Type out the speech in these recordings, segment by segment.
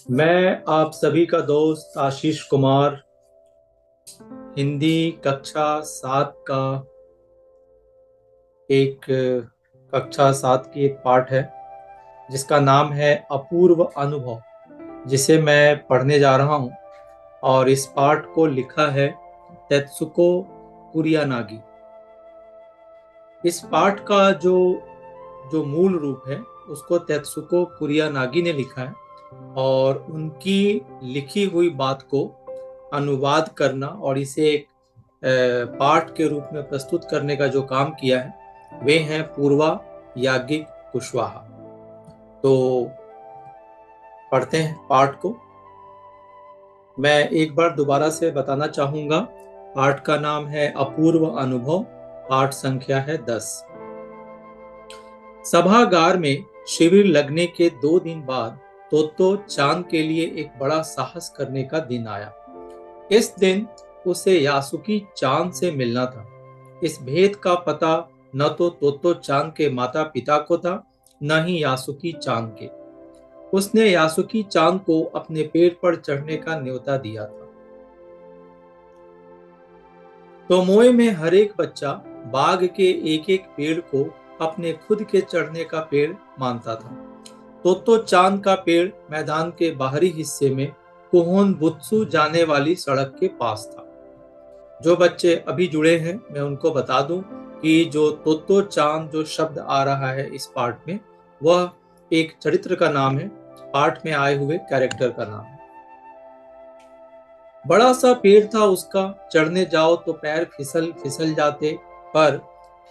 मैं आप सभी का दोस्त आशीष कुमार। हिंदी कक्षा 7 का एक कक्षा 7 की एक पाठ है जिसका नाम है अपूर्व अनुभव, जिसे मैं पढ़ने जा रहा हूँ। और इस पाठ को लिखा है तेत्सुको कुरियानागी। इस पाठ का जो जो मूल रूप है उसको तेत्सुको कुरियानागी ने लिखा है, और उनकी लिखी हुई बात को अनुवाद करना और इसे एक पाठ के रूप में प्रस्तुत करने का जो काम किया है वे हैं पूर्वा याज्ञिक कुशवाहा। तो पढ़ते हैं पाठ को। मैं एक बार दोबारा से बताना चाहूंगा। पाठ का नाम है अपूर्व अनुभव। पाठ संख्या है 10। सभागार में शिविर लगने के 2 दिन बाद तोतो चांद के लिए एक बड़ा साहस करने का दिन आया। इस दिन उसे यासुकी चांद से मिलना था। इस भेद का पता न तो तोतो चांद के माता पिता को था, न ही यासुकी चांद के। उसने यासुकी चांद को अपने पेड़ पर चढ़ने का न्योता दिया था। तोमोए में हर एक बच्चा बाग के एक एक पेड़ को अपने खुद के चढ़ने का पेड़ मानता था। तोतो चांद का पेड़ मैदान के बाहरी हिस्से में कुहोन बुत्सु जाने वाली सड़क के पास था। जो बच्चे अभी जुड़े हैं मैं उनको बता दूं कि जो तोतो चांद जो शब्द आ रहा है इस पाठ में, वह एक चरित्र का नाम है, पाठ में आए हुए कैरेक्टर का नाम है। बड़ा सा पेड़ था उसका, चढ़ने जाओ तो पैर फिसल फिसल जाते, पर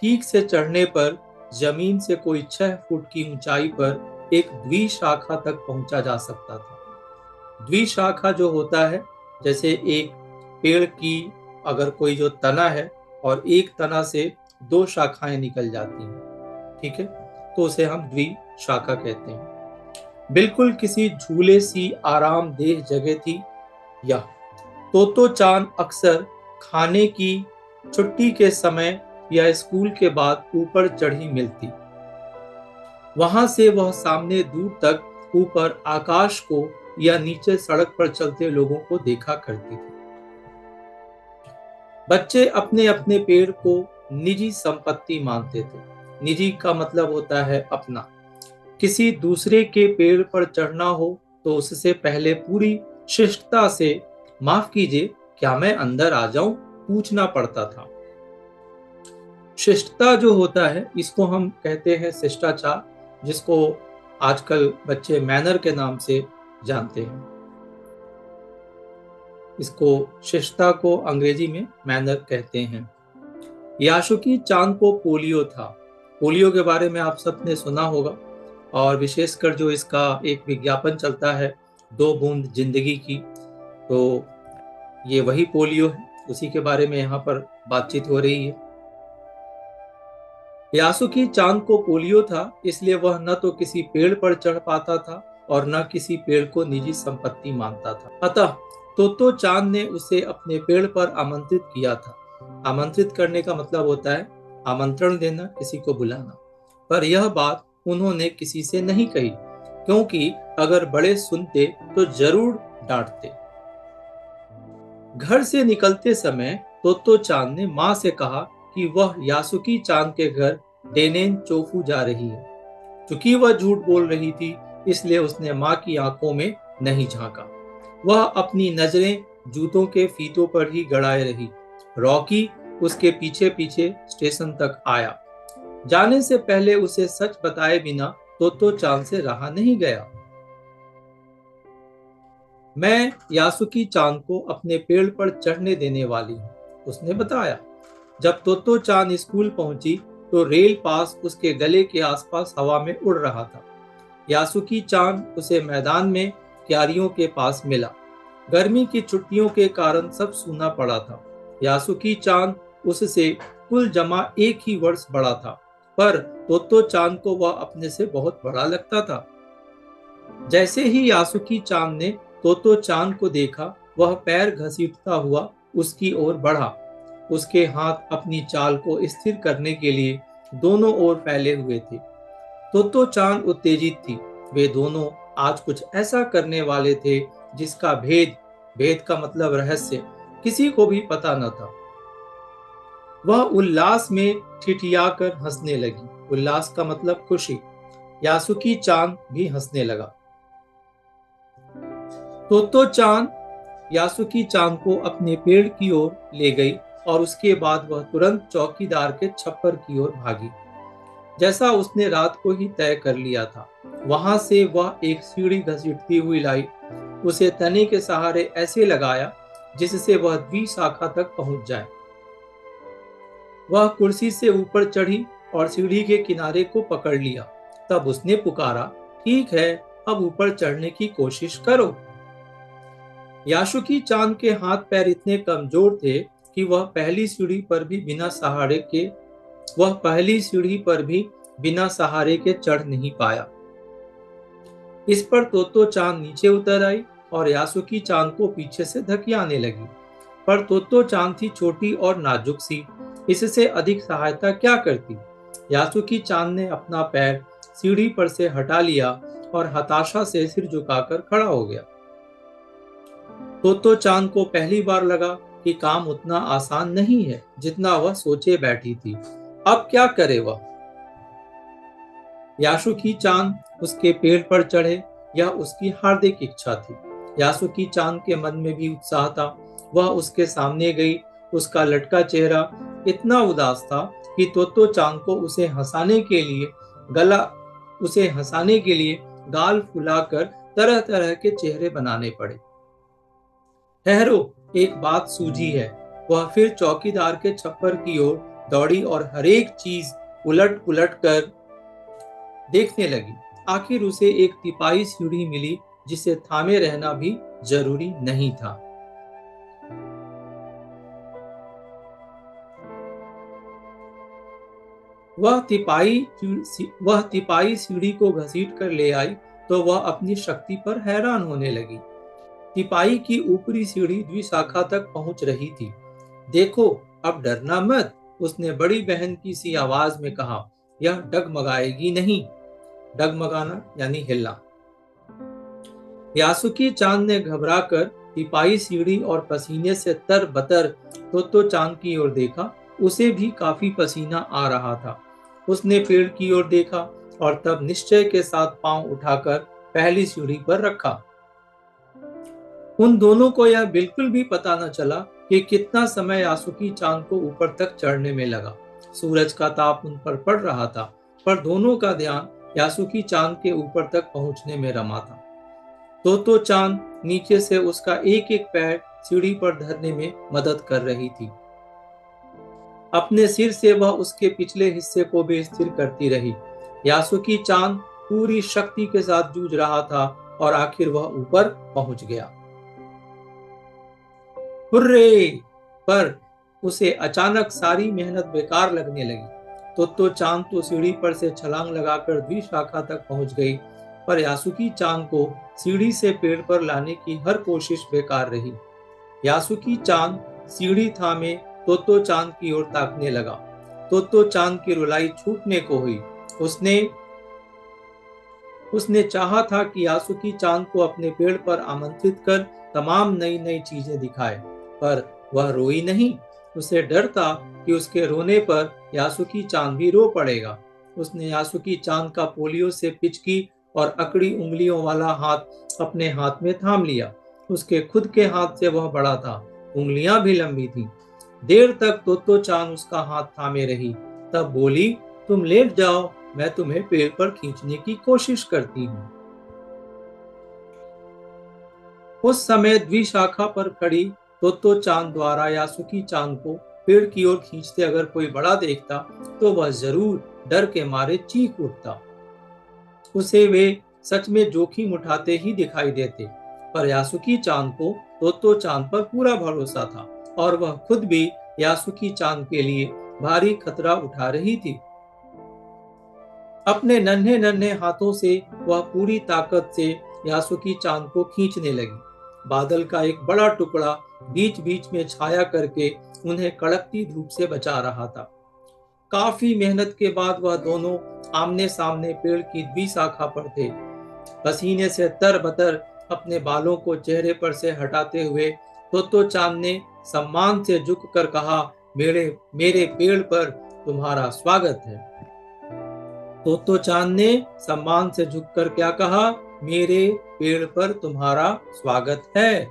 ठीक से चढ़ने पर जमीन से कोई 6 फुट की ऊंचाई पर एक द्विशाखा तक पहुंचा जा सकता था। द्विशाखा जो होता है, जैसे एक पेड़ की अगर कोई जो तना है और एक तना से 2 शाखाएं निकल जाती हैं, ठीक है, तो उसे हम द्विशाखा कहते हैं। बिल्कुल किसी झूले सी आरामदेह जगह थी यह। तोतो चांद अक्सर खाने की छुट्टी के समय या स्कूल के बाद ऊपर चढ़ी मिलती। वहां से वह सामने दूर तक ऊपर आकाश को या नीचे सड़क पर चलते लोगों को देखा करती थी। बच्चे अपने अपने पेड़ को निजी संपत्ति मानते थे। निजी का मतलब होता है अपना। किसी दूसरे के पेड़ पर चढ़ना हो तो उससे पहले पूरी शिष्टता से माफ कीजिए, क्या मैं अंदर आ जाऊं, पूछना पड़ता था। शिष्टता जो होता है इसको हम कहते हैं शिष्टाचार, जिसको आजकल बच्चे मैनर के नाम से जानते हैं। इसको शिष्टता को अंग्रेजी में मैनर कहते हैं। यासुकी चांद को पोलियो था। पोलियो के बारे में आप सबने सुना होगा, और विशेषकर जो इसका एक विज्ञापन चलता है 2 बूंद जिंदगी की, तो ये वही पोलियो है, उसी के बारे में यहाँ पर बातचीत हो रही है। यासुकी चांद को पोलियो था, इसलिए वह न तो किसी पेड़ पर चढ़ पाता था और न किसी पेड़ को निजी संपत्ति मानता था। अतः तोतो चांद ने उसे अपने पेड़ पर आमंत्रित किया था। आमंत्रित करने का मतलब होता है आमंत्रण देना, किसी को बुलाना। पर यह बात उन्होंने किसी से नहीं कही, क्योंकि अगर बड़े सुनते तो जरूर डांटते। घर से निकलते समय तोतो चांद ने माँ से कहा कि वह यासुकी चांद के घर डेनेन चोफू जा रही है। चूंकि वह झूठ बोल रही थी, इसलिए उसने माँ की आंखों में नहीं झांका। वह अपनी नजरें जूतों के फीतों पर ही गड़ाए रही। रॉकी उसके पीछे पीछे स्टेशन तक आया। जाने से पहले उसे सच बताए बिना तोतो चांद से रहा नहीं गया। मैं यासुकी चांद को अपने पेड़ पर चढ़ने देने वाली हूँ, उसने बताया। जब तोतो चांद स्कूल पहुंची तो रेल पास उसके गले के आसपास हवा में उड़ रहा था। यासुकी चांद उसे मैदान में क्यारियों के पास मिला। गर्मी की छुट्टियों के कारण सब सूना पड़ा था। यासुकी चांद उससे कुल जमा 1 ही वर्ष बड़ा था, पर तोतो चांद को वह अपने से बहुत बड़ा लगता था। जैसे ही यासुकी चांद ने तोतो चांद को देखा, वह पैर घसीटता हुआ उसकी ओर बढ़ा। उसके हाथ अपनी चाल को स्थिर करने के लिए दोनों ओर फैले हुए थे। तोतो चांद उत्तेजित थी। वे दोनों आज कुछ ऐसा करने वाले थे जिसका भेद, भेद का मतलब रहस्य, किसी को भी पता न था। वह उल्लास में ठिठियाकर हंसने लगी। उल्लास का मतलब खुशी। यासुकी चांद भी हंसने लगा। तोतो चांद यासुकी चांद को अपने पेड़ की ओर ले गई और उसके बाद वह तुरंत चौकीदार के छप्पर की ओर भागी, जैसा उसने रात को ही तय कर लिया था। वहां से वह एक सीढ़ी घसीटती हुई लाई, उसे तने के सहारे ऐसे लगाया जिससे वह द्विशाखा तक पहुंच जाए। वह कुर्सी से ऊपर चढ़ी और सीढ़ी के किनारे को पकड़ लिया। तब उसने पुकारा, ठीक है, अब ऊपर चढ़ने की कोशिश करो। यासुकी चांद के हाथ पैर इतने कमजोर थे कि वह पहली सीढ़ी पर भी बिना सहारे के चढ़ नहीं पाया। इस पर तोतो चांद नीचे उतर आई और यासुकी चांद को पीछे से धकियाने लगी। पर तोतो चांद थी छोटी और नाजुक सी, इससे अधिक सहायता क्या करती। यासुकी चांद ने अपना पैर सीढ़ी पर से हटा लिया और हताशा से सिर झुकाकर खड़ा हो गया। तोतो चांद को पहली बार लगा कि काम उतना आसान नहीं है जितना वह सोचे बैठी थी। अब क्या करे वह? यासुकी चांद उसके पेड़ पर चढ़े, यह उसकी हार्दिक इच्छा थी। यासुकी चांद के मन में भी उत्साह था। वह उसके सामने गई। उसका लटका चेहरा इतना उदास था कि तोतो चांद को उसे हंसाने के लिए गाल फुलाकर तरह तरह के चेहरे बनाने पड़े। ठहरो, एक बात सूझी है। वह फिर चौकीदार के छप्पर की ओर दौड़ी और हरेक चीज उलट पुलट कर देखने लगी। आखिर उसे एक तिपाई सीढ़ी मिली जिसे थामे रहना भी जरूरी नहीं था। वह तिपाई सीढ़ी को घसीट कर ले आई तो वह अपनी शक्ति पर हैरान होने लगी। तिपाई की ऊपरी सीढ़ी द्विशाखा तक पहुंच रही थी। देखो, अब डरना मत, उसने बड़ी बहन की सी आवाज में कहा। यह डगमगाएगी नहीं। डगमगाना यानी हिलना। यासुकी चांद ने घबराकर तिपाई सीढ़ी और पसीने से तरबतर तोतो चांद की ओर देखा। उसे भी काफी पसीना आ रहा था। उसने पेड़ की ओर देखा और तब निश्चय के साथ पांव उठाकर पहली सीढ़ी पर रखा। उन दोनों को यह बिल्कुल भी पता न चला कि कितना समय यासुकी चांद को ऊपर तक चढ़ने में लगा। सूरज का ताप उन पर पड़ रहा था, पर दोनों का ध्यान यासुकी चांद के ऊपर तक पहुंचने में रमा था। तोतो चांद नीचे से उसका एक एक पैर सीढ़ी पर धरने में मदद कर रही थी। अपने सिर से वह उसके पिछले हिस्से को भी स्थिर करती रही। यासुकी चांद पूरी शक्ति के साथ जूझ रहा था और आखिर वह ऊपर पहुंच गया। हुर्रे! पर उसे अचानक सारी मेहनत बेकार लगने लगी। तोतो चांद तो सीढ़ी पर से छलांग लगाकर द्विशाखा तक पहुंच गई, पर यासुकी चांद को सीढ़ी से पेड़ पर लाने की हर कोशिश बेकार रही। यासुकी चांद सीढ़ी थामे तोतो चांद की ओर ताकने लगा। तोतो चांद की रुलाई छूटने को हुई। उसने चाहा था कि यासुकी चांद को अपने पेड़ पर आमंत्रित कर तमाम नई नई चीजें दिखाए, पर वह रोई नहीं। उसे डर था कि उसके रोने पर यासुकी चांद भी रो पड़ेगा। उसने यासुकी चांद का पोलियो से पिचकी और अकड़ी उंगलियों वाला हाथ अपने हाथ में थाम लिया। उसके खुद के हाथ से वह बड़ा था, उंगलियां भी लंबी थीं। देर तक तोतो चांद उसका हाथ थामे रही, तब बोली, तुम लेट जाओ, मैं तुम्हें पेड़ पर खींचने की कोशिश करती हूँ। उस समय द्विशाखा पर खड़ी तोतो चांद द्वारा यासुकी चांद को पेड़ की ओर खींचते अगर कोई बड़ा देखता तो वह जरूर डर के मारे चीख उठता। उसे वे सच में जोखिम उठाते ही दिखाई देते, पर यासुकी चांद को तोतो चांद पर पूरा भरोसा था और वह खुद भी यासुकी चांद के लिए भारी खतरा उठा रही थी। अपने नन्हे नन्हे हाथों से वह पूरी ताकत से यासुकी चांद को खींचने लगी। बादल का एक बड़ा टुकड़ा बीच बीच में छाया करके उन्हें कड़कती धूप से बचा रहा था। काफी मेहनत के बाद वह दोनों आमने सामने पेड़ की द्विशाखा पर थे। पसीने से तरबतर अपने बालों को चेहरे पर से हटाते हुए तोतो चांद ने सम्मान से झुककर कहा, मेरे मेरे पेड़ पर तुम्हारा स्वागत है। तोतो चांद ने सम्मान से झुककर क्या कहा? मेरे पेड़ पर तुम्हारा स्वागत है।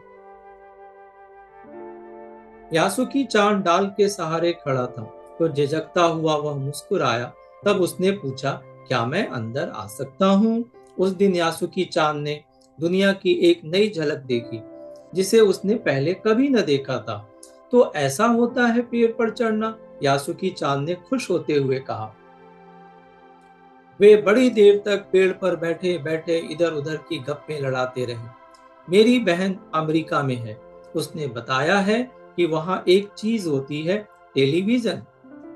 यासुकी चांद डाल के सहारे खड़ा था तो झिझकता हुआ वह मुस्कुराया। तब उसने पूछा, क्या मैं अंदर आ सकता हूँ? उस दिन यासुकी चांद ने दुनिया की एक नई झलक देखी जिसे उसने पहले कभी न देखा था। तो ऐसा होता है पेड़ पर चढ़ना? यासुकी चांद ने खुश होते हुए कहा। वे बड़ी देर तक पेड़ पर बैठे बैठे इधर उधर की गप्पें लड़ाते रहे। मेरी बहन अमेरिका में है, उसने बताया है कि वहाँ एक चीज होती है, टेलीविजन।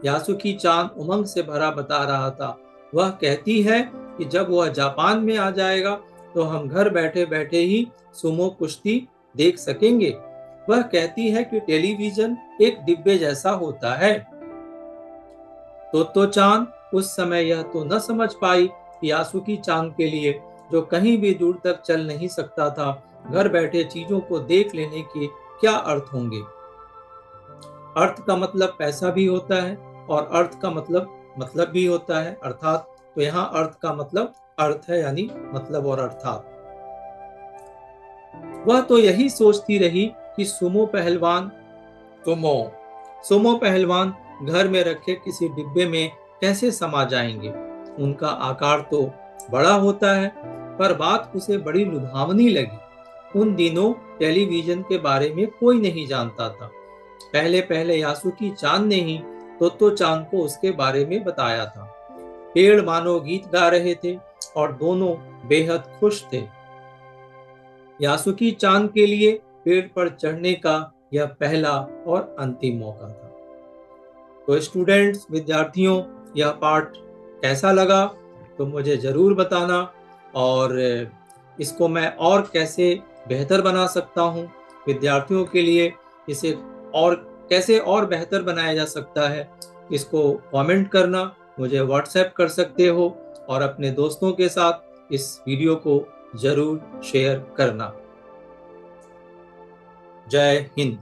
यासुकी चांद उमंग से भरा बता रहा था। वह कहती है कि जब वह जापान में आ जाएगा तो हम घर बैठे बैठे ही सुमो कुश्ती देख सकेंगे। वह कहती है कि टेलीविजन एक डिब्बे जैसा होता है। तो चांद उस समय यह तो न समझ पाई कि यासुकी चांद के लिए, जो कहीं भी दूर तक चल नहीं सकता था, घर बैठे चीजों को देख लेने के क्या अर्थ होंगे। अर्थ का मतलब पैसा भी होता है और अर्थ का मतलब भी होता है, अर्थात। तो यहाँ अर्थ का मतलब अर्थ है, यानी मतलब और अर्थात। वह तो यही सोचती रही कि सुमो पहलवान घर में रखे किसी डिब्बे में कैसे समा जाएंगे। उनका आकार तो बड़ा होता है। पर बात उसे बड़ी लुभावनी लगी। उन दिनों टेलीविजन के बारे में कोई नहीं जानता था। पहले पहले यासुकी चांद ने ही तोतो चांद को उसके बारे में बताया था। पेड़ मानो गीत गा रहे थे और दोनों बेहद खुश थे। यासुकी चांद के लिए पेड़ पर चढ़ने का यह पहला और अंतिम मौका था। तो स्टूडेंट्स, विद्यार्थियों, यह पाठ कैसा लगा तो मुझे जरूर बताना, और इसको मैं और कैसे बेहतर बना सकता हूँ विद्यार्थियों के लिए, इसे और कैसे और बेहतर बनाया जा सकता है, इसको कमेंट करना, मुझे व्हाट्सएप कर सकते हो, और अपने दोस्तों के साथ इस वीडियो को जरूर शेयर करना। जय हिंद।